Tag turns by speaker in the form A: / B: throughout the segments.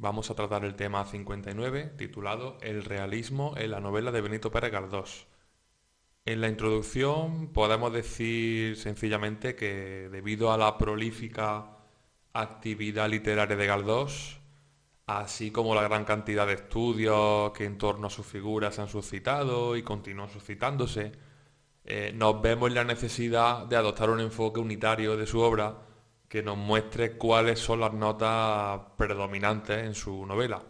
A: Vamos a tratar el tema 59, titulado El realismo en la novela de Benito Pérez Galdós. En la introducción podemos decir sencillamente que debido a la prolífica actividad literaria de Galdós, así como la gran cantidad de estudios que en torno a sus figuras se han suscitado y continúan suscitándose, nos vemos en la necesidad de adoptar un enfoque unitario de su obra que nos muestre cuáles son las notas predominantes en su novela.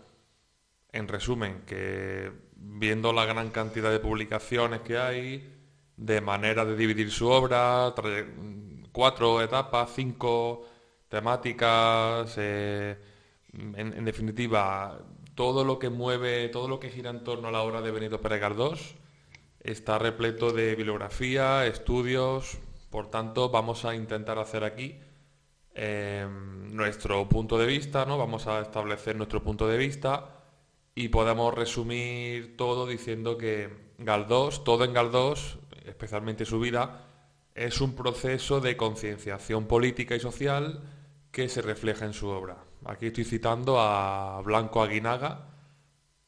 A: En resumen, que viendo la gran cantidad de publicaciones que hay, de manera de dividir su obra, cuatro etapas, cinco temáticas, en definitiva, todo lo que mueve, todo lo que gira en torno a la obra de Benito Pérez Galdós está repleto de bibliografía, estudios. Por tanto, vamos a intentar hacer aquí nuestro punto de vista, ¿no? Vamos a establecer nuestro punto de vista y podemos resumir todo diciendo que Galdós, todo en Galdós, especialmente su vida, es un proceso de concienciación política y social que se refleja en su obra. Aquí estoy citando a Blanco Aguinaga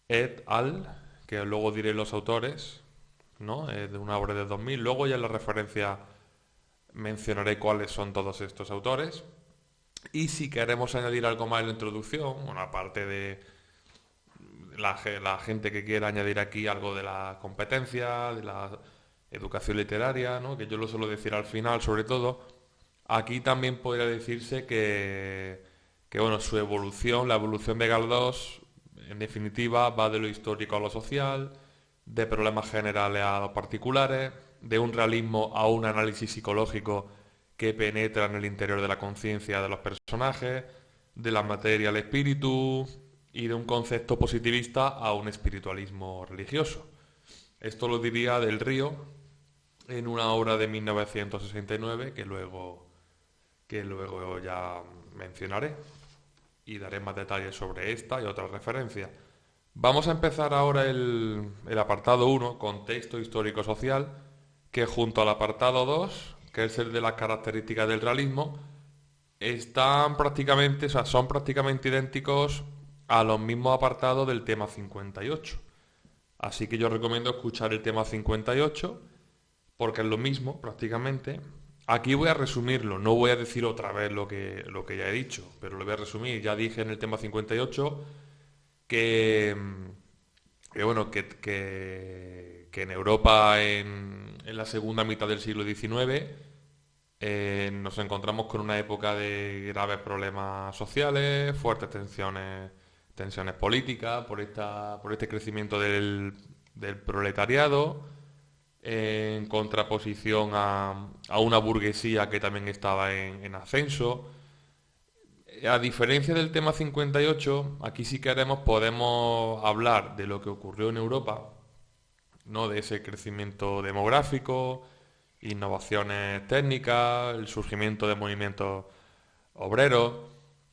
A: et al, que luego diré los autores, ¿no? De una obra de 2000. Luego ya en la referencia mencionaré cuáles son todos estos autores. Y si queremos añadir algo más en la introducción, bueno, aparte de la gente que quiera añadir aquí algo de la competencia, de la educación literaria, ¿no? Que yo lo suelo decir al final, sobre todo, aquí también podría decirse que bueno, su evolución, la evolución de Galdós, en definitiva, va de lo histórico a lo social, de problemas generales a los particulares, de un realismo a un análisis psicológico que penetra en el interior de la conciencia de los personajes, de la materia al espíritu y de un concepto positivista a un espiritualismo religioso. Esto lo diría Del Río en una obra de 1969 que luego ya mencionaré y daré más detalles sobre esta y otras referencias. Vamos a empezar ahora el apartado 1, contexto histórico-social, que junto al apartado 2, que es el de las características del realismo, están prácticamente, o sea, son prácticamente idénticos a los mismos apartados del tema 58. Así que yo recomiendo escuchar el tema 58 porque es lo mismo prácticamente. Aquí voy a resumirlo, no voy a decir otra vez lo que ya he dicho, pero lo voy a resumir. Ya dije en el tema 58 que, bueno, que en Europa en la segunda mitad del siglo XIX nos encontramos con una época de graves problemas sociales, fuertes tensiones políticas por este crecimiento del proletariado, en contraposición a una burguesía que también estaba en ascenso. A diferencia del tema 58, aquí si queremos podemos hablar de lo que ocurrió en Europa, ¿no? De ese crecimiento demográfico, innovaciones técnicas, el surgimiento de movimientos obreros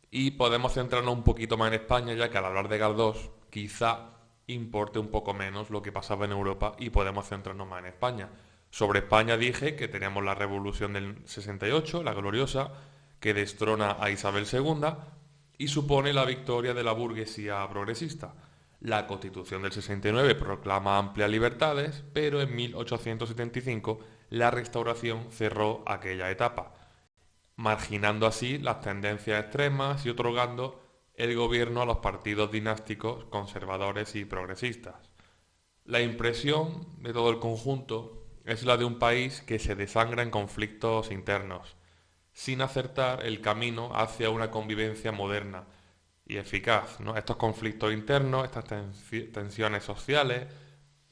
A: y podemos centrarnos un poquito más en España, ya que al hablar de Galdós quizá importe un poco menos lo que pasaba en Europa y podemos centrarnos más en España. Sobre España dije que teníamos la Revolución del 68, la gloriosa, que destrona a Isabel II y supone la victoria de la burguesía progresista. La Constitución del 69 proclama amplias libertades, pero en 1875 la Restauración cerró aquella etapa, marginando así las tendencias extremas y otorgando el gobierno a los partidos dinásticos conservadores y progresistas. La impresión de todo el conjunto es la de un país que se desangra en conflictos internos, sin acertar el camino hacia una convivencia moderna y eficaz, ¿no? Estos conflictos internos, estas tensiones sociales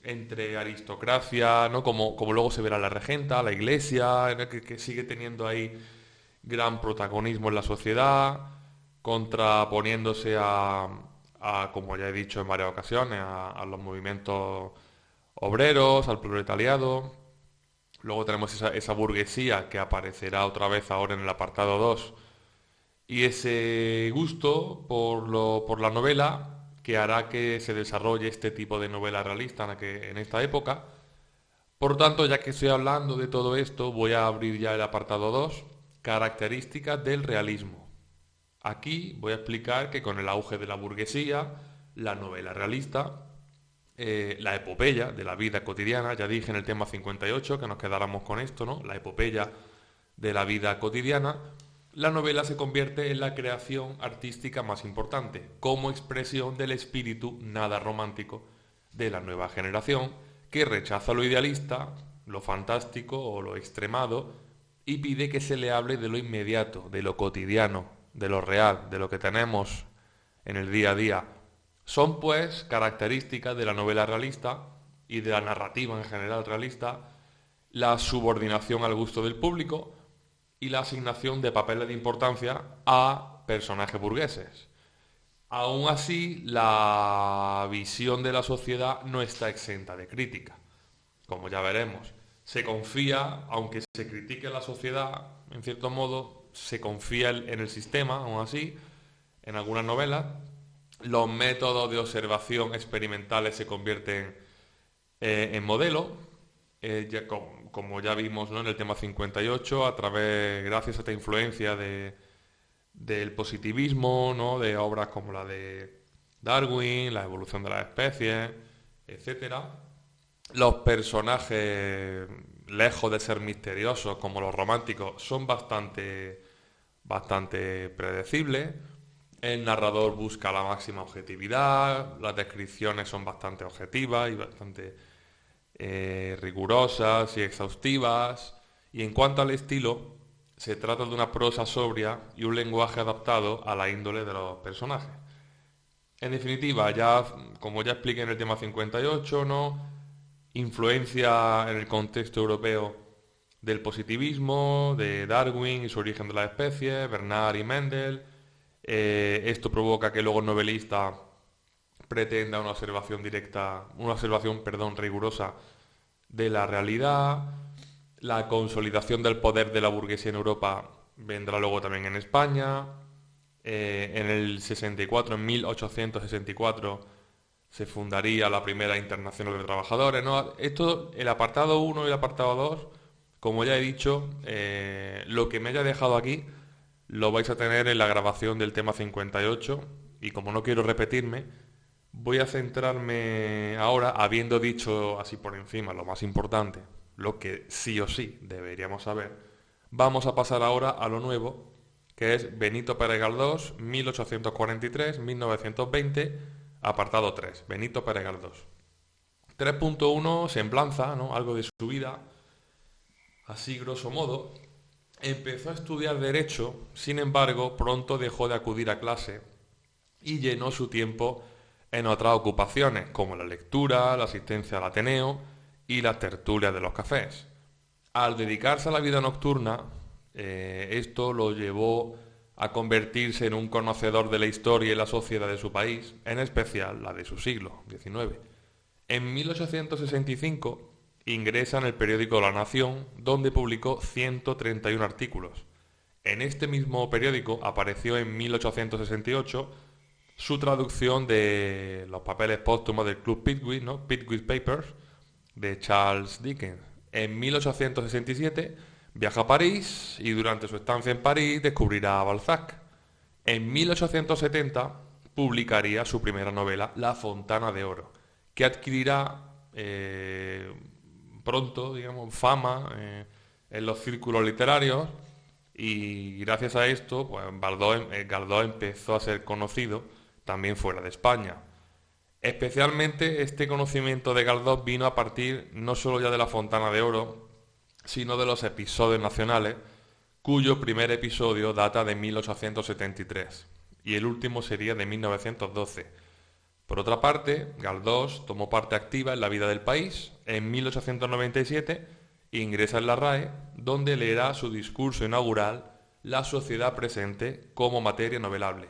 A: entre aristocracia, ¿no? Como luego se verá la regenta, la iglesia, ¿no? que sigue teniendo ahí gran protagonismo en la sociedad, contraponiéndose como ya he dicho en varias ocasiones, a los movimientos obreros, al proletariado. Luego tenemos esa burguesía que aparecerá otra vez ahora en el apartado 2 y ese gusto por la novela que hará que se desarrolle este tipo de novela realista en esta época. Por tanto, ya que estoy hablando de todo esto, voy a abrir ya el apartado 2, características del realismo. Aquí voy a explicar que con el auge de la burguesía, la novela realista, la epopeya de la vida cotidiana, ya dije en el tema 58 que nos quedáramos con esto, ¿no? La epopeya de la vida cotidiana, la novela se convierte en la creación artística más importante, como expresión del espíritu nada romántico de la nueva generación, que rechaza lo idealista, lo fantástico o lo extremado, y pide que se le hable de lo inmediato, de lo cotidiano, de lo real, de lo que tenemos en el día a día. Son, pues, características de la novela realista y de la narrativa en general realista la subordinación al gusto del público y la asignación de papeles de importancia a personajes burgueses. Aún así, la visión de la sociedad no está exenta de crítica, como ya veremos. Se confía, aunque se critique la sociedad, en cierto modo, se confía en el sistema, aún así, en algunas novelas. Los métodos de observación experimentales se convierten en modelo, como ya vimos, ¿no?, en el tema 58, gracias a esta influencia del positivismo, ¿no?, de obras como la de Darwin, la evolución de las especies, etcétera. Los personajes, lejos de ser misteriosos como los románticos, son bastante predecibles. El narrador busca la máxima objetividad, las descripciones son bastante objetivas y bastante rigurosas y exhaustivas. Y en cuanto al estilo, se trata de una prosa sobria y un lenguaje adaptado a la índole de los personajes. En definitiva, como ya expliqué en el tema 58, ¿no?, influencia en el contexto europeo del positivismo, de Darwin y su origen de las especies, Bernard y Mendel. Esto provoca que luego el novelista pretenda una observación, perdón, rigurosa de la realidad. La consolidación del poder de la burguesía en Europa vendrá luego también en España. En el 64, en 1864, se fundaría la primera Internacional de Trabajadores, ¿no? Esto, el apartado 1 y el apartado 2, como ya he dicho, lo que me haya dejado aquí lo vais a tener en la grabación del tema 58 y como no quiero repetirme, voy a centrarme ahora, habiendo dicho así por encima lo más importante, lo que sí o sí deberíamos saber, vamos a pasar ahora a lo nuevo, que es Benito Pérez Galdós, 1843-1920, apartado 3, Benito Pérez Galdós. 3.1, semblanza, ¿no?, algo de su vida, así grosso modo. Empezó a estudiar Derecho, sin embargo, pronto dejó de acudir a clase y llenó su tiempo en otras ocupaciones, como la lectura, la asistencia al Ateneo y las tertulias de los cafés. Al dedicarse a la vida nocturna, esto lo llevó a convertirse en un conocedor de la historia y la sociedad de su país, en especial la de su siglo XIX. En 1865 ingresa en el periódico La Nación, donde publicó 131 artículos. En este mismo periódico apareció en 1868 su traducción de los papeles póstumos del Club Pickwick, ¿no?, Pickwick Papers, de Charles Dickens. En 1867 viaja a París y durante su estancia en París descubrirá a Balzac. En 1870 publicaría su primera novela, La Fontana de Oro, que adquirirá pronto, digamos, fama en los círculos literarios y gracias a esto, pues Galdós empezó a ser conocido también fuera de España. Especialmente este conocimiento de Galdós vino a partir no solo ya de la Fontana de Oro, sino de los episodios nacionales, cuyo primer episodio data de 1873 y el último sería de 1912. Por otra parte, Galdós tomó parte activa en la vida del país. En 1897 ingresa en la RAE, donde leerá su discurso inaugural La sociedad presente como materia novelable.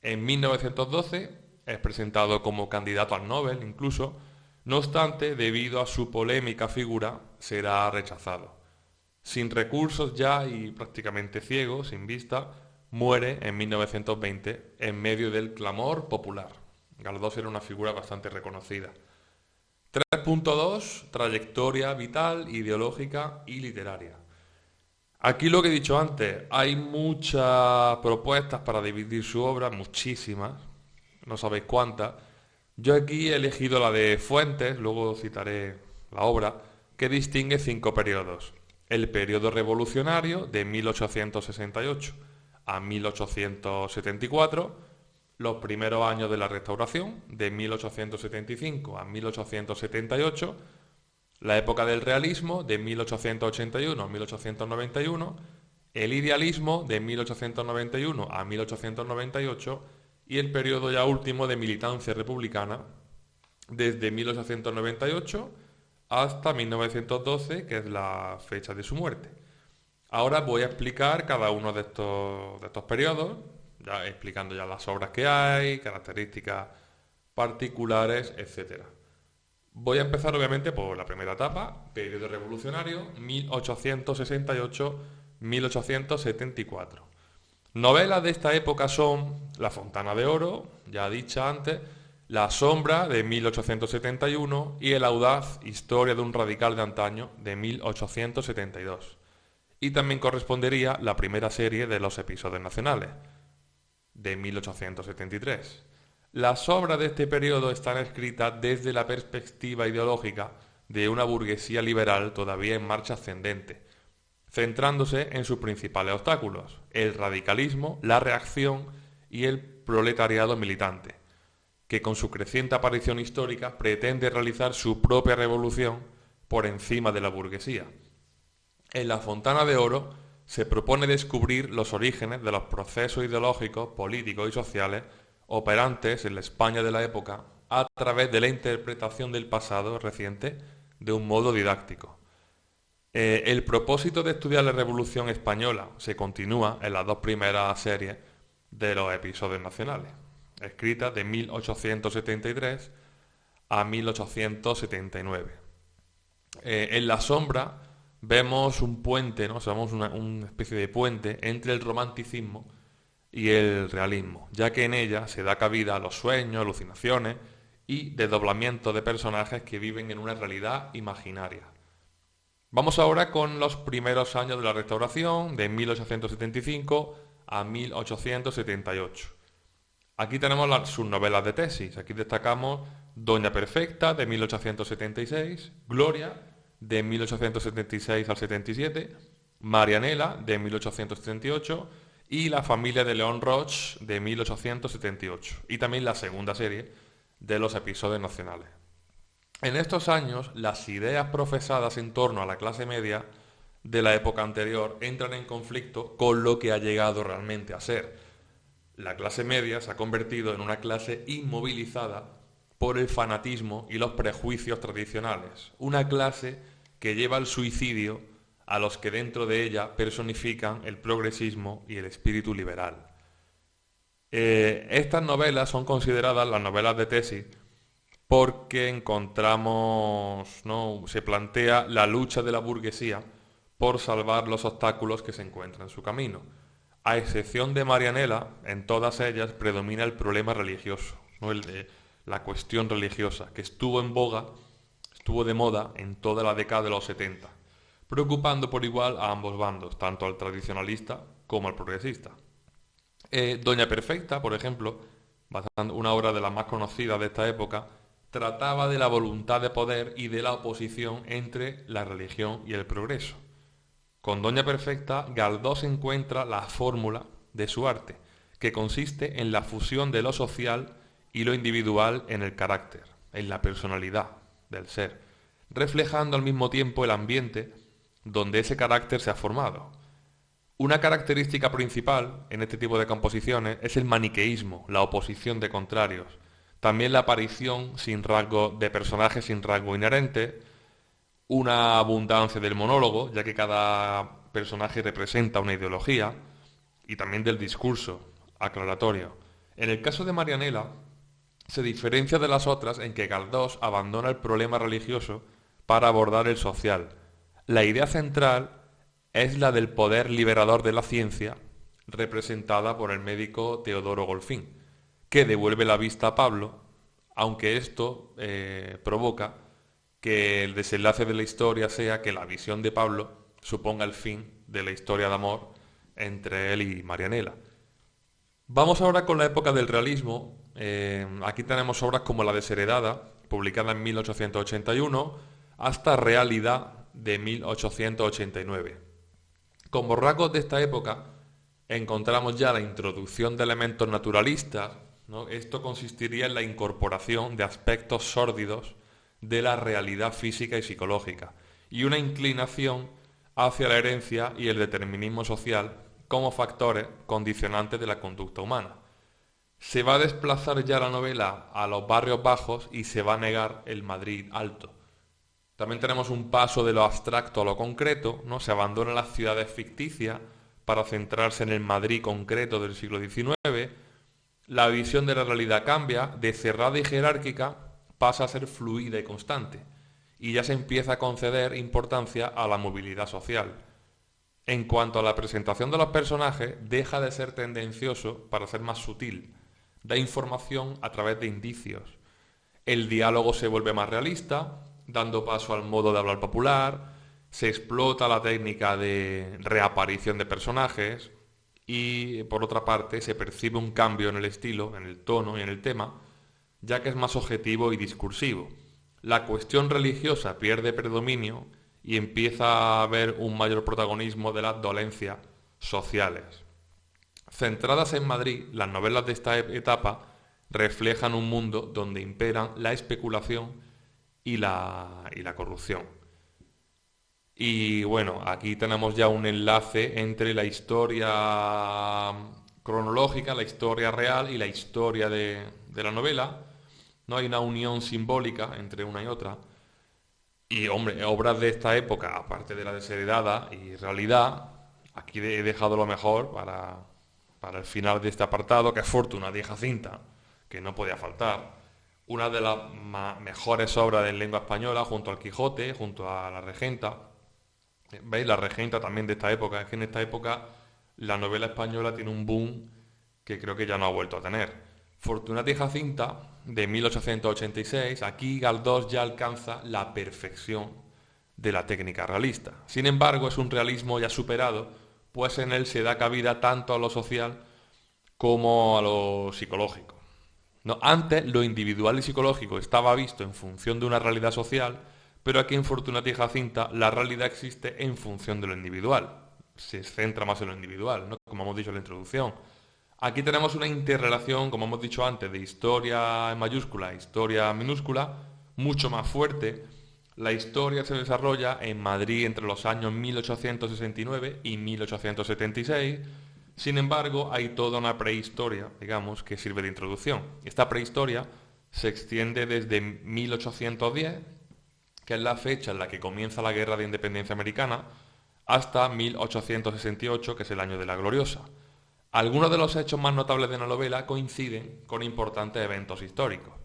A: En 1912 es presentado como candidato al Nobel incluso, no obstante, debido a su polémica figura, será rechazado. Sin recursos ya y prácticamente ciego, sin vista, muere en 1920 en medio del clamor popular. Galdós era una figura bastante reconocida. 3.2, trayectoria vital, ideológica y literaria. Aquí lo que he dicho antes, hay muchas propuestas para dividir su obra, muchísimas, no sabéis cuántas. Yo aquí he elegido la de Fuentes, luego citaré la obra, que distingue cinco periodos. El periodo revolucionario de 1868 a 1874, los primeros años de la Restauración de 1875 a 1878, la época del realismo de 1881 a 1891, el idealismo de 1891 a 1898 y el periodo ya último de militancia republicana desde 1898 hasta 1912, que es la fecha de su muerte. Ahora voy a explicar cada uno de estos periodos, ya explicando ya las obras que hay, características particulares, etcétera. Voy a empezar obviamente por la primera etapa, periodo revolucionario, 1868-1874. Novelas de esta época son La Fontana de Oro, ya dicha antes, La Sombra de 1871 y El Audaz, Historia de un radical de antaño de 1872. Y también correspondería la primera serie de los episodios nacionales, de 1873. Las obras de este periodo están escritas desde la perspectiva ideológica de una burguesía liberal todavía en marcha ascendente, centrándose en sus principales obstáculos, el radicalismo, la reacción y el proletariado militante, que con su creciente aparición histórica pretende realizar su propia revolución por encima de la burguesía. En La Fontana de Oro se propone descubrir los orígenes de los procesos ideológicos, políticos y sociales operantes en la España de la época a través de la interpretación del pasado reciente de un modo didáctico. El propósito de estudiar la Revolución Española se continúa en las dos primeras series de los episodios nacionales, escritas de 1873 a 1879. En La Sombra vemos un puente, ¿no? O sea, vemos una especie de puente entre el romanticismo y el realismo, ya que en ella se da cabida a los sueños, alucinaciones y desdoblamientos de personajes que viven en una realidad imaginaria. Vamos ahora con los primeros años de la Restauración, de 1875 a 1878. Aquí tenemos sus novelas de tesis. Aquí destacamos Doña Perfecta, de 1876, Gloria, de 1876 al 77, Marianela, de 1878, y La familia de León Roch, de 1878, y también la segunda serie de los episodios nacionales. En estos años, las ideas profesadas en torno a la clase media de la época anterior entran en conflicto con lo que ha llegado realmente a ser. La clase media se ha convertido en una clase inmovilizada por el fanatismo y los prejuicios tradicionales, una clase que lleva al suicidio a los que dentro de ella personifican el progresismo y el espíritu liberal. Estas novelas son consideradas las novelas de tesis porque encontramos, ¿no? Se plantea la lucha de la burguesía por salvar los obstáculos que se encuentran en su camino. A excepción de Marianela, en todas ellas predomina el problema religioso, ¿no? La cuestión religiosa, que estuvo en boga, estuvo de moda en toda la década de los 70, preocupando por igual a ambos bandos, tanto al tradicionalista como al progresista. Doña Perfecta, por ejemplo, una obra de las más conocidas de esta época, trataba de la voluntad de poder y de la oposición entre la religión y el progreso. Con Doña Perfecta, Galdós encuentra la fórmula de su arte, que consiste en la fusión de lo social y lo individual en el carácter, en la personalidad del ser, reflejando al mismo tiempo el ambiente donde ese carácter se ha formado. Una característica principal en este tipo de composiciones es el maniqueísmo, la oposición de contrarios, también la aparición sin rasgo de personajes sin rasgo inherente, una abundancia del monólogo, ya que cada personaje representa una ideología, y también del discurso aclaratorio. En el caso de Marianela, se diferencia de las otras en que Galdós abandona el problema religioso para abordar el social. La idea central es la del poder liberador de la ciencia, representada por el médico Teodoro Golfín, que devuelve la vista a Pablo, aunque esto provoca que el desenlace de la historia sea que la visión de Pablo suponga el fin de la historia de amor entre él y Marianela. Vamos ahora con la época del realismo. Aquí tenemos obras como La desheredada, publicada en 1881, hasta Realidad de 1889. Como rasgos de esta época encontramos ya la introducción de elementos naturalistas, ¿no? Esto consistiría en la incorporación de aspectos sórdidos de la realidad física y psicológica, y una inclinación hacia la herencia y el determinismo social como factores condicionantes de la conducta humana. Se va a desplazar ya la novela a los barrios bajos y se va a negar el Madrid alto. También tenemos un paso de lo abstracto a lo concreto, ¿no? Se abandonan las ciudades ficticias para centrarse en el Madrid concreto del siglo XIX. La visión de la realidad cambia, de cerrada y jerárquica pasa a ser fluida y constante, y ya se empieza a conceder importancia a la movilidad social. En cuanto a la presentación de los personajes, deja de ser tendencioso para ser más sutil. Da información a través de indicios. El diálogo se vuelve más realista, dando paso al modo de hablar popular, se explota la técnica de reaparición de personajes y, por otra parte, se percibe un cambio en el estilo, en el tono y en el tema, ya que es más objetivo y discursivo. La cuestión religiosa pierde predominio y empieza a haber un mayor protagonismo de las dolencias sociales. Centradas en Madrid, las novelas de esta etapa reflejan un mundo donde imperan la especulación y la corrupción. Y bueno, aquí tenemos ya un enlace entre la historia cronológica, la historia real y la historia de la novela. No hay una unión simbólica entre una y otra. Y hombre, obras de esta época, aparte de La desheredada y Realidad, aquí he dejado lo mejor para el final de este apartado, que es Fortuna de Jacinta, que no podía faltar. Una de las mejores obras en lengua española, junto al Quijote, junto a La Regenta. ¿Veis? La Regenta también de esta época. Es que en esta época la novela española tiene un boom que creo que ya no ha vuelto a tener. Fortunata y Jacinta, de 1886, aquí Galdós ya alcanza la perfección de la técnica realista. Sin embargo, es un realismo ya superado, pues en él se da cabida tanto a lo social como a lo psicológico. No, antes lo individual y psicológico estaba visto en función de una realidad social, pero aquí en Fortunata y Jacinta la realidad existe en función de lo individual. Se centra más en lo individual, ¿no? Como hemos dicho en la introducción. Aquí tenemos una interrelación, como hemos dicho antes, de historia en mayúscula e historia minúscula, mucho más fuerte. La historia se desarrolla en Madrid entre los años 1869 y 1876. Sin embargo, hay toda una prehistoria, digamos, que sirve de introducción. Esta prehistoria se extiende desde 1810, que es la fecha en la que comienza la Guerra de Independencia Americana, hasta 1868, que es el año de la Gloriosa. Algunos de los hechos más notables de la novela coinciden con importantes eventos históricos.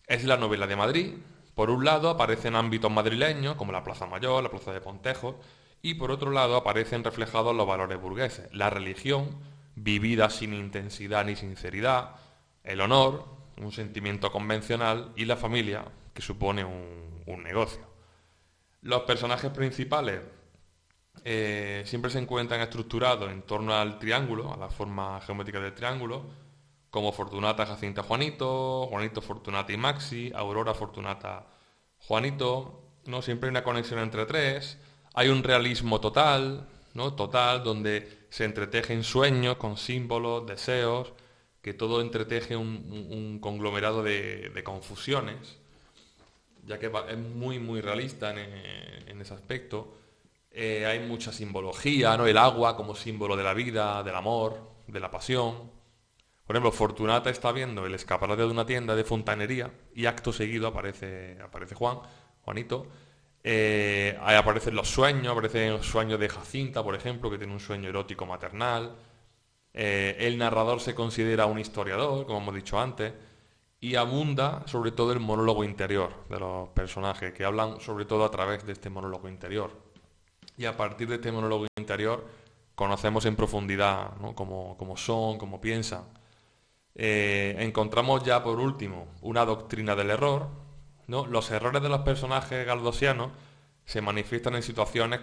A: Es la novela de Madrid. Por un lado aparecen ámbitos madrileños, como la Plaza Mayor, la Plaza de Pontejos, y por otro lado aparecen reflejados los valores burgueses, la religión, vivida sin intensidad ni sinceridad, el honor, un sentimiento convencional, y la familia, que supone un negocio. Los personajes principales siempre se encuentran estructurados en torno al triángulo, a la forma geométrica del triángulo, como Fortunata, Jacinta, Juanito, Juanito, Fortunata y Maxi, Aurora, Fortunata, Juanito, ¿no? Siempre hay una conexión entre tres, hay un realismo total, ¿no? Total, donde se entretejen sueños con símbolos, deseos, que todo entreteje un conglomerado de confusiones, ya que es muy, muy realista en ese aspecto. Hay mucha simbología, ¿no? El agua como símbolo de la vida, del amor, de la pasión. Por ejemplo, Fortunata está viendo el escaparate de una tienda de fontanería y acto seguido aparece Juanito. Ahí aparecen los sueños, aparecen los sueños de Jacinta, por ejemplo, que tiene un sueño erótico maternal. El narrador se considera un historiador, como hemos dicho antes, y abunda sobre todo el monólogo interior de los personajes, que hablan sobre todo a través de este monólogo interior. Y a partir de este monólogo interior conocemos en profundidad, ¿no? cómo son, cómo piensan. Encontramos ya por último una doctrina del error, ¿no? Los errores de los personajes galdosianos se manifiestan en situaciones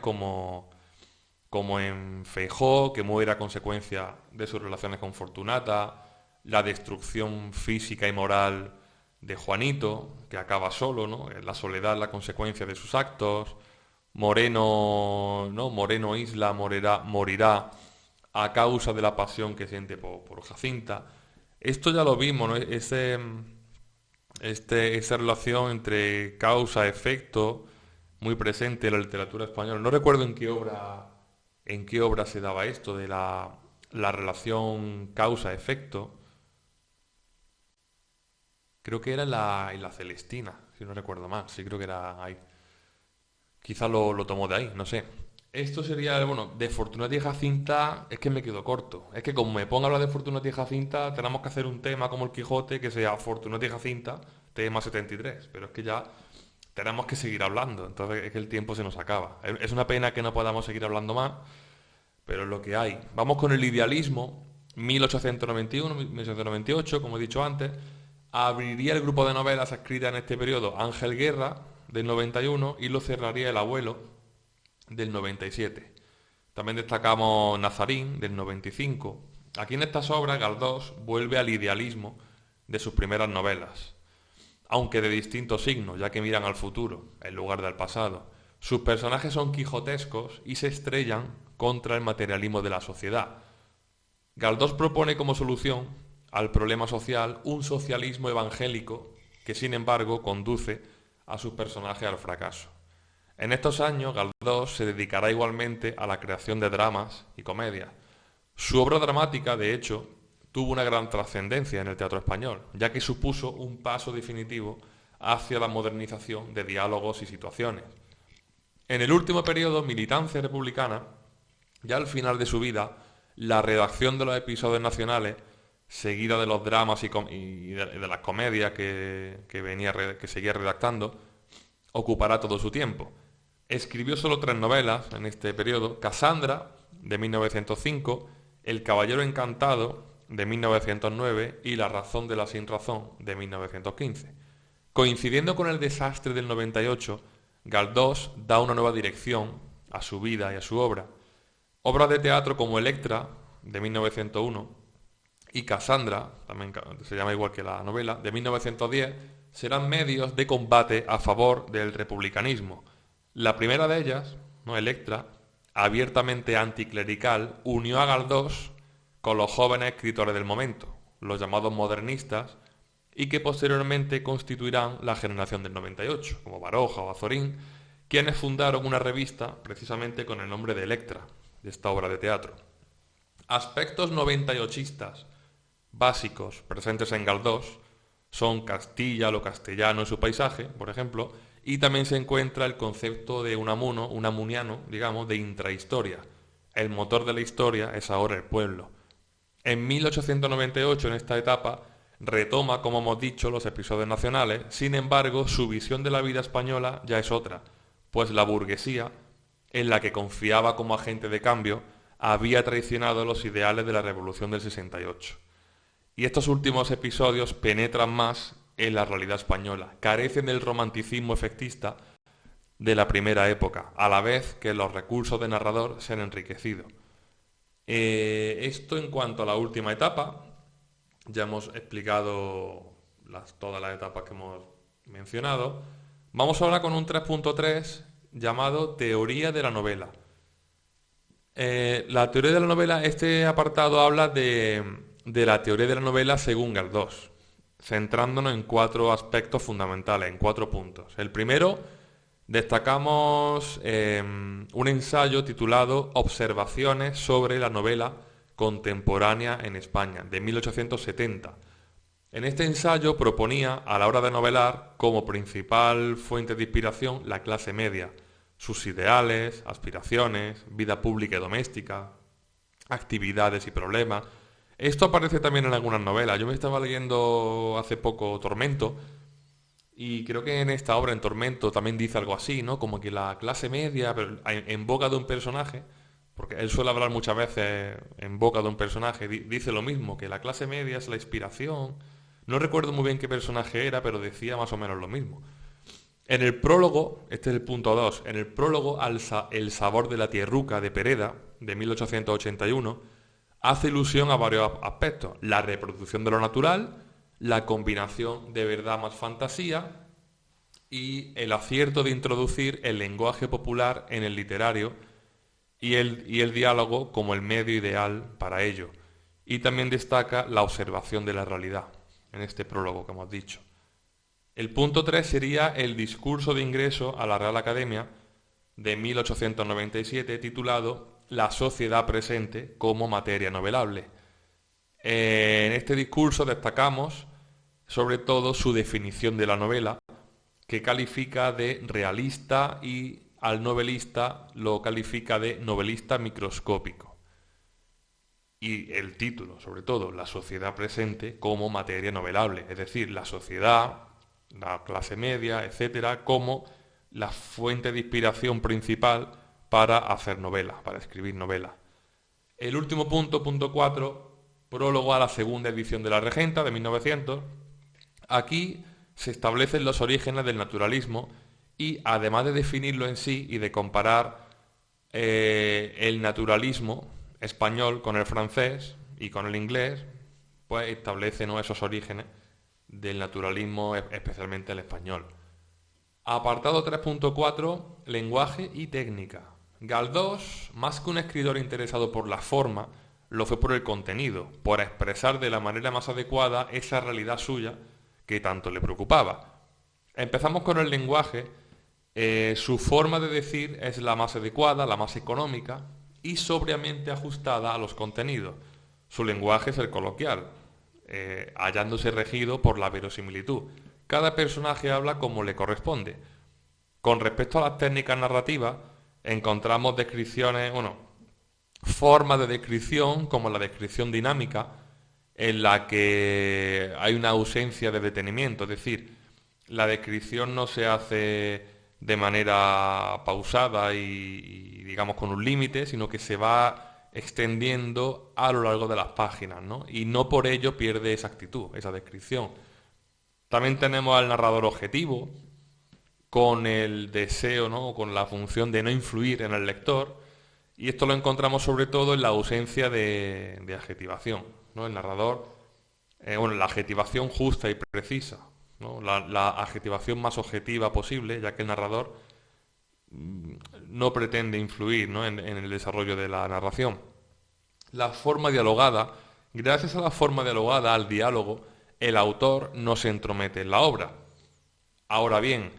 A: como en Feijó, que muere a consecuencia de sus relaciones con Fortunata, la destrucción física y moral de Juanito, que acaba solo, ¿no? La soledad, la consecuencia de sus actos. Moreno, ¿no? Moreno Isla morirá a causa de la pasión que siente por Jacinta. Esto ya lo vimos, ¿no? Esa relación entre causa-efecto muy presente en la literatura española. No recuerdo en qué obra se daba esto de la relación causa-efecto. Creo que era en la Celestina, si no recuerdo mal. Sí, creo que era ahí. Quizá lo tomó de ahí, no sé. Esto sería, bueno, de Fortunata y Jacinta, es que me quedo corto. Es que como me pongo a hablar de Fortunata y Jacinta, tenemos que hacer un tema como el Quijote que sea Fortunata y Jacinta, tema 73. Pero es que ya tenemos que seguir hablando, entonces es que el tiempo se nos acaba. Es una pena que no podamos seguir hablando más, pero es lo que hay. Vamos con el idealismo, 1891-1898, como he dicho antes. Abriría el grupo de novelas escritas en este periodo Ángel Guerra, del 91, y lo cerraría El abuelo, del 97. También destacamos Nazarín, del 95. Aquí en estas obras Galdós vuelve al idealismo de sus primeras novelas, aunque de distinto signo, ya que miran al futuro, en lugar del pasado. Sus personajes son quijotescos y se estrellan contra el materialismo de la sociedad. Galdós propone como solución al problema social un socialismo evangélico que, sin embargo, conduce a sus personajes al fracaso. En estos años, Galdós se dedicará igualmente a la creación de dramas y comedias. Su obra dramática, de hecho, tuvo una gran trascendencia en el teatro español, ya que supuso un paso definitivo hacia la modernización de diálogos y situaciones. En el último periodo, militancia republicana, ya al final de su vida, la redacción de los episodios nacionales, seguida de los dramas y de las comedias que seguía redactando, ocupará todo su tiempo. Escribió solo 3 novelas en este periodo: Casandra, de 1905, El caballero encantado, de 1909, y La razón de la sinrazón, de 1915. Coincidiendo con el desastre del 98, Galdós da una nueva dirección a su vida y a su obra. Obras de teatro como Electra, de 1901, y Cassandra, también se llama igual que la novela, de 1910, serán medios de combate a favor del republicanismo. La primera de ellas, ¿no? Electra, abiertamente anticlerical, unió a Galdós con los jóvenes escritores del momento, los llamados modernistas, y que posteriormente constituirán la generación del 98, como Baroja o Azorín, quienes fundaron una revista precisamente con el nombre de Electra, de esta obra de teatro. Aspectos 98istas básicos presentes en Galdós son Castilla, lo castellano en su paisaje, por ejemplo, y también se encuentra el concepto de un amuniano, digamos, de intrahistoria. El motor de la historia es ahora el pueblo. En 1898, en esta etapa, retoma, como hemos dicho, los episodios nacionales. Sin embargo, su visión de la vida española ya es otra, pues la burguesía, en la que confiaba como agente de cambio, había traicionado los ideales de la Revolución del 68. Y estos últimos episodios penetran más en la realidad española, carecen del romanticismo efectista de la primera época, a la vez que los recursos de narrador se han enriquecido. Esto en cuanto a la última etapa. Ya hemos explicado todas las etapas que hemos mencionado. Vamos ahora con un 3.3 llamado Teoría de la novela. La teoría de la novela, este apartado habla de la teoría de la novela según Galdós, centrándonos en 4 aspectos fundamentales, en 4 puntos. El primero, destacamos un ensayo titulado Observaciones sobre la novela contemporánea en España, de 1870. En este ensayo proponía, a la hora de novelar, como principal fuente de inspiración la clase media, sus ideales, aspiraciones, vida pública y doméstica, actividades y problemas. Esto aparece también en algunas novelas. Yo me estaba leyendo hace poco Tormento, y creo que en esta obra, en Tormento, también dice algo así, ¿no? Como que la clase media, pero en boca de un personaje, porque él suele hablar muchas veces en boca de un personaje, dice lo mismo, que la clase media es la inspiración. No recuerdo muy bien qué personaje era, pero decía más o menos lo mismo. En el prólogo, este es el punto 2, en el prólogo El sabor de la tierruca de Pereda, de 1881, hace ilusión a varios aspectos. La reproducción de lo natural, la combinación de verdad más fantasía y el acierto de introducir el lenguaje popular en el literario y el diálogo como el medio ideal para ello. Y también destaca la observación de la realidad, en este prólogo que hemos dicho. El punto 3 sería el discurso de ingreso a la Real Academia de 1897 titulado La sociedad presente como materia novelable. En este discurso destacamos sobre todo su definición de la novela, que califica de realista y al novelista lo califica de novelista microscópico. Y el título, sobre todo, la sociedad presente como materia novelable, es decir, la sociedad, la clase media, etcétera, como la fuente de inspiración principal para hacer novelas, para escribir novelas. El último punto, punto 4, prólogo a la segunda edición de La Regenta de 1900. Aquí se establecen los orígenes del naturalismo y además de definirlo en sí y de comparar el naturalismo español con el francés y con el inglés, pues establece, ¿no?, esos orígenes del naturalismo, especialmente el español. Apartado 3.4, lenguaje y técnica. Galdós, más que un escritor interesado por la forma, lo fue por el contenido, por expresar de la manera más adecuada esa realidad suya que tanto le preocupaba. Empezamos con el lenguaje. Su forma de decir es la más adecuada, la más económica y sobriamente ajustada a los contenidos. Su lenguaje es el coloquial, hallándose regido por la verosimilitud. Cada personaje habla como le corresponde. Con respecto a las técnicas narrativas, encontramos descripciones, formas de descripción como la descripción dinámica, en la que hay una ausencia de detenimiento, es decir, la descripción no se hace de manera pausada y digamos con un límite, sino que se va extendiendo a lo largo de las páginas, ¿no? Y no por ello pierde esa actitud, esa descripción. También tenemos al narrador objetivo, con el deseo, ¿no?, con la función de no influir en el lector, y esto lo encontramos sobre todo en la ausencia de adjetivación, ¿no? El narrador, la adjetivación justa y precisa, ¿no? La adjetivación más objetiva posible, ya que el narrador no pretende influir, ¿no?, en el desarrollo de la narración. La forma dialogada, gracias a la forma dialogada, al diálogo, el autor no se entromete en la obra. Ahora bien,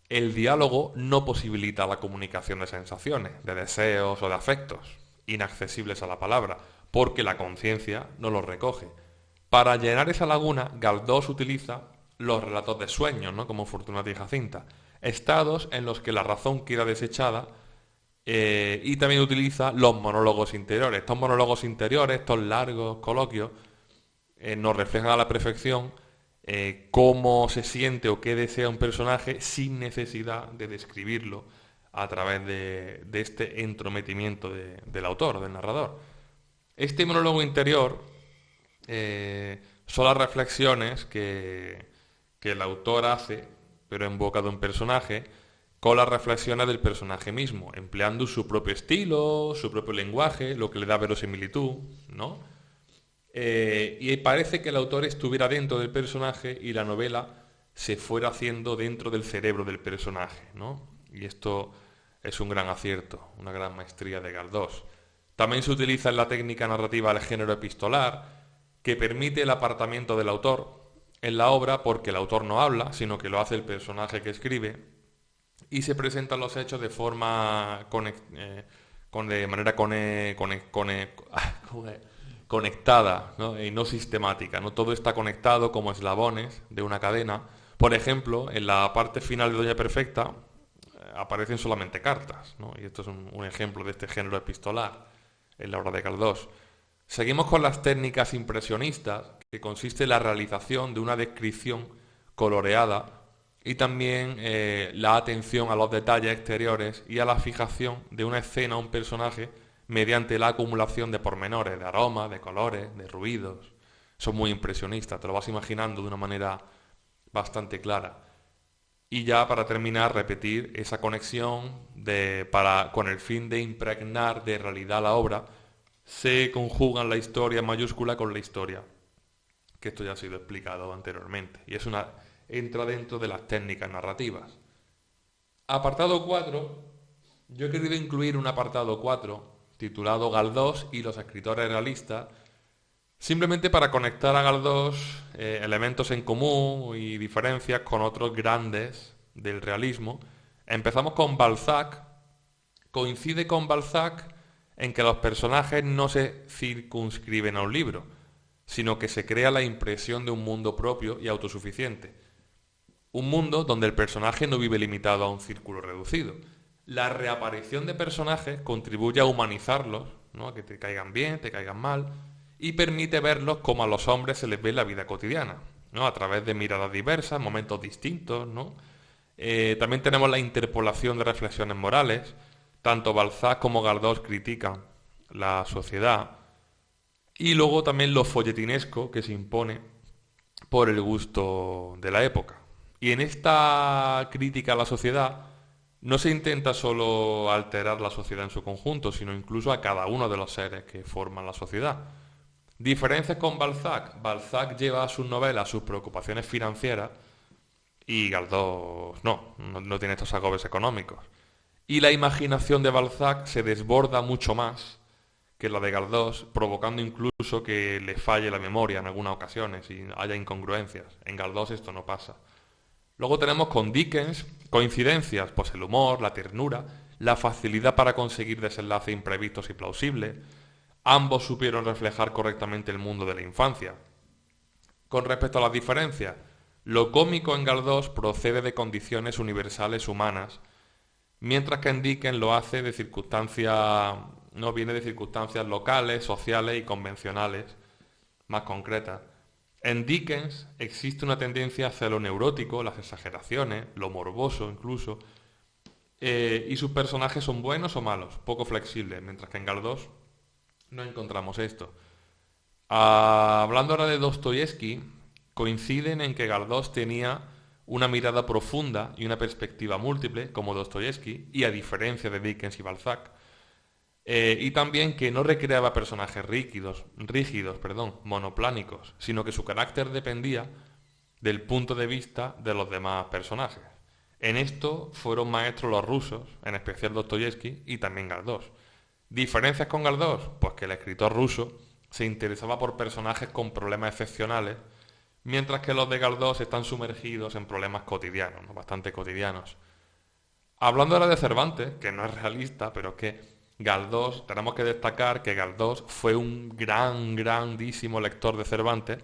A: el diálogo no posibilita la comunicación de sensaciones, de deseos o de afectos, inaccesibles a la palabra, porque la conciencia no los recoge. Para llenar esa laguna, Galdós utiliza los relatos de sueños, ¿no?, como Fortunata y Jacinta, estados en los que la razón queda desechada, y también utiliza los monólogos interiores. Estos monólogos interiores, estos largos coloquios, nos reflejan a la perfección cómo se siente o qué desea un personaje sin necesidad de describirlo a través de este entrometimiento del autor, del narrador. Este monólogo interior son las reflexiones que el autor hace, pero en boca de un personaje, con las reflexiones del personaje mismo, empleando su propio estilo, su propio lenguaje, lo que le da verosimilitud, ¿no? Y parece que el autor estuviera dentro del personaje y la novela se fuera haciendo dentro del cerebro del personaje, ¿no? Y esto es un gran acierto, una gran maestría de Galdós. También se utiliza en la técnica narrativa el género epistolar, que permite el apartamiento del autor en la obra porque el autor no habla, sino que lo hace el personaje que escribe, y se presentan los hechos de forma conectada, ¿no?, y no sistemática, ¿no? Todo está conectado como eslabones de una cadena. Por ejemplo, en la parte final de Doña Perfecta aparecen solamente cartas, ¿no? Y esto es un ejemplo de este género epistolar en la obra de Galdós. Seguimos con las técnicas impresionistas, que consiste en la realización de una descripción coloreada y también la atención a los detalles exteriores y a la fijación de una escena o un personaje mediante la acumulación de pormenores, de aromas, de colores, de ruidos. Son muy impresionistas, te lo vas imaginando de una manera bastante clara. Y ya para terminar, repetir esa conexión con el fin de impregnar de realidad la obra, se conjugan la historia en mayúscula con la historia, que esto ya ha sido explicado anteriormente, y entra dentro de las técnicas narrativas. Apartado 4. Yo he querido incluir un apartado 4 titulado Galdós y los escritores realistas, simplemente para conectar a Galdós elementos en común y diferencias con otros grandes del realismo. Empezamos con Balzac. Coincide con Balzac en que los personajes no se circunscriben a un libro, sino que se crea la impresión de un mundo propio y autosuficiente. Un mundo donde el personaje no vive limitado a un círculo reducido. La reaparición de personajes contribuye a humanizarlos, ¿no? A que te caigan bien, te caigan mal, y permite verlos como a los hombres se les ve en la vida cotidiana, ¿no? A través de miradas diversas, momentos distintos, ¿no? También tenemos la interpolación de reflexiones morales. Tanto Balzac como Galdós critican la sociedad y luego también lo folletinesco que se impone por el gusto de la época. Y en esta crítica a la sociedad no se intenta solo alterar la sociedad en su conjunto, sino incluso a cada uno de los seres que forman la sociedad. Diferencias con Balzac. Balzac lleva a sus novelas sus preocupaciones financieras y Galdós no tiene estos agobios económicos. Y la imaginación de Balzac se desborda mucho más que la de Galdós, provocando incluso que le falle la memoria en algunas ocasiones y haya incongruencias. En Galdós esto no pasa. Luego tenemos con Dickens coincidencias, pues el humor, la ternura, la facilidad para conseguir desenlaces imprevistos y plausibles. Ambos supieron reflejar correctamente el mundo de la infancia. Con respecto a las diferencias, lo cómico en Galdós procede de condiciones universales humanas, mientras que en Dickens lo hace de circunstancias, no viene de circunstancias locales, sociales y convencionales, más concretas. En Dickens existe una tendencia hacia lo neurótico, las exageraciones, lo morboso incluso, y sus personajes son buenos o malos, poco flexibles, mientras que en Galdós no encontramos esto. Hablando ahora de Dostoyevsky, coinciden en que Galdós tenía una mirada profunda y una perspectiva múltiple, como Dostoyevsky, y a diferencia de Dickens y Balzac. Y también que no recreaba personajes rígidos, monoplánicos, sino que su carácter dependía del punto de vista de los demás personajes. En esto fueron maestros los rusos, en especial Dostoyevsky y también Galdós. ¿Diferencias con Galdós? Pues que el escritor ruso se interesaba por personajes con problemas excepcionales, mientras que los de Galdós están sumergidos en problemas cotidianos, ¿no? Bastante cotidianos. Hablando ahora de Cervantes, que no es realista, pero es que Galdós, tenemos que destacar que Galdós fue un grandísimo lector de Cervantes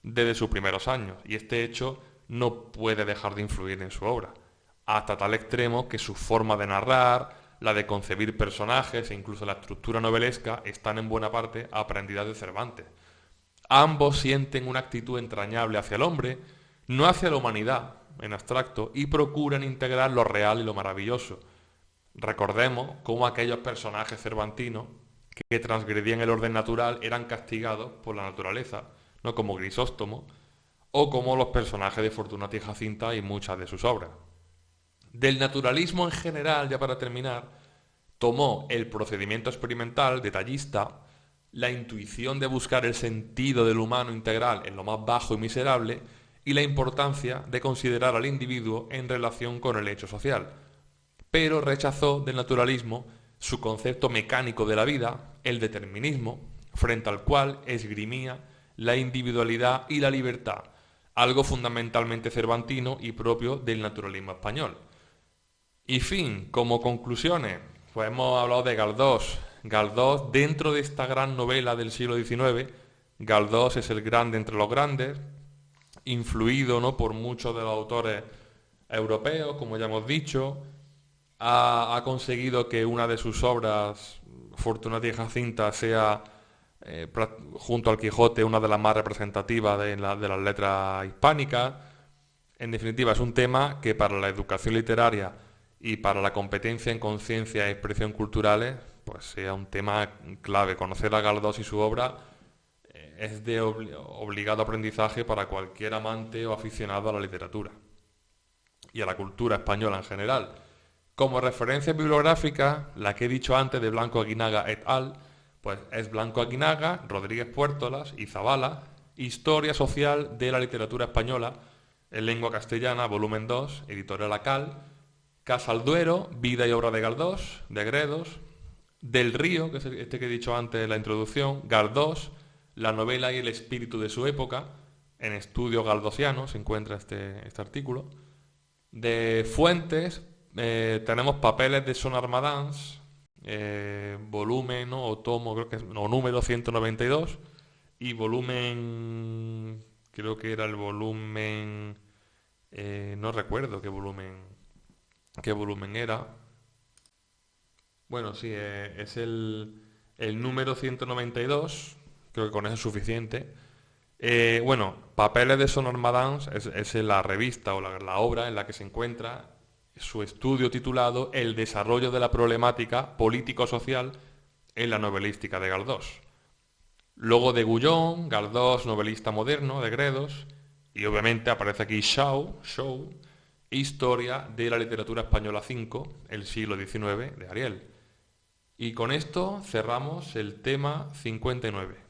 A: desde sus primeros años, y este hecho no puede dejar de influir en su obra, hasta tal extremo que su forma de narrar, la de concebir personajes e incluso la estructura novelesca están en buena parte aprendidas de Cervantes. Ambos sienten una actitud entrañable hacia el hombre, no hacia la humanidad en abstracto, y procuran integrar lo real y lo maravilloso. Recordemos cómo aquellos personajes cervantinos que transgredían el orden natural eran castigados por la naturaleza, no como Grisóstomo, o como los personajes de Fortunata y Jacinta y muchas de sus obras. Del naturalismo en general, ya para terminar, tomó el procedimiento experimental detallista, la intuición de buscar el sentido del humano integral en lo más bajo y miserable, y la importancia de considerar al individuo en relación con el hecho social, pero rechazó del naturalismo su concepto mecánico de la vida, el determinismo, frente al cual esgrimía la individualidad y la libertad, algo fundamentalmente cervantino y propio del naturalismo español. Y fin, como conclusiones, pues hemos hablado de Galdós. Galdós, dentro de esta gran novela del siglo XIX, Galdós es el grande entre los grandes, influido, ¿no?, por muchos de los autores europeos, como ya hemos dicho. Ha conseguido que una de sus obras, Fortunata y Jacinta, sea, junto al Quijote, una de las más representativas de las letras hispánicas. En definitiva, es un tema que para la educación literaria y para la competencia en conciencia y expresión culturales, pues sea un tema clave. Conocer a Galdós y su obra es de obligado aprendizaje para cualquier amante o aficionado a la literatura. y a la cultura española en general. Como referencia bibliográfica, la que he dicho antes de Blanco Aguinaga et al., pues es Blanco Aguinaga, Rodríguez Puertolas y Zabala, Historia Social de la Literatura Española en Lengua Castellana, volumen 2, editorial Acal, Casalduero, Vida y obra de Galdós, de Gredos, Del Río, que es este que he dicho antes en la introducción, Galdós, la novela y el espíritu de su época, en Estudio Galdosiano se encuentra este artículo. De Fuentes tenemos Papeles de Son Armadans, volumen, ¿no? O tomo, creo que es, no, número 192, y volumen, creo que era el volumen, no recuerdo qué volumen era. Bueno, sí, es el número 192, creo que con eso es suficiente. Bueno, Papeles de Son Armadans es la revista o la obra en la que se encuentra su estudio titulado El desarrollo de la problemática político-social en la novelística de Galdós. Luego de Gullón, Galdós, novelista moderno de Gredos, y obviamente aparece aquí Shaw, Historia de la literatura española 5, el siglo XIX, de Ariel. Y con esto cerramos el tema 59.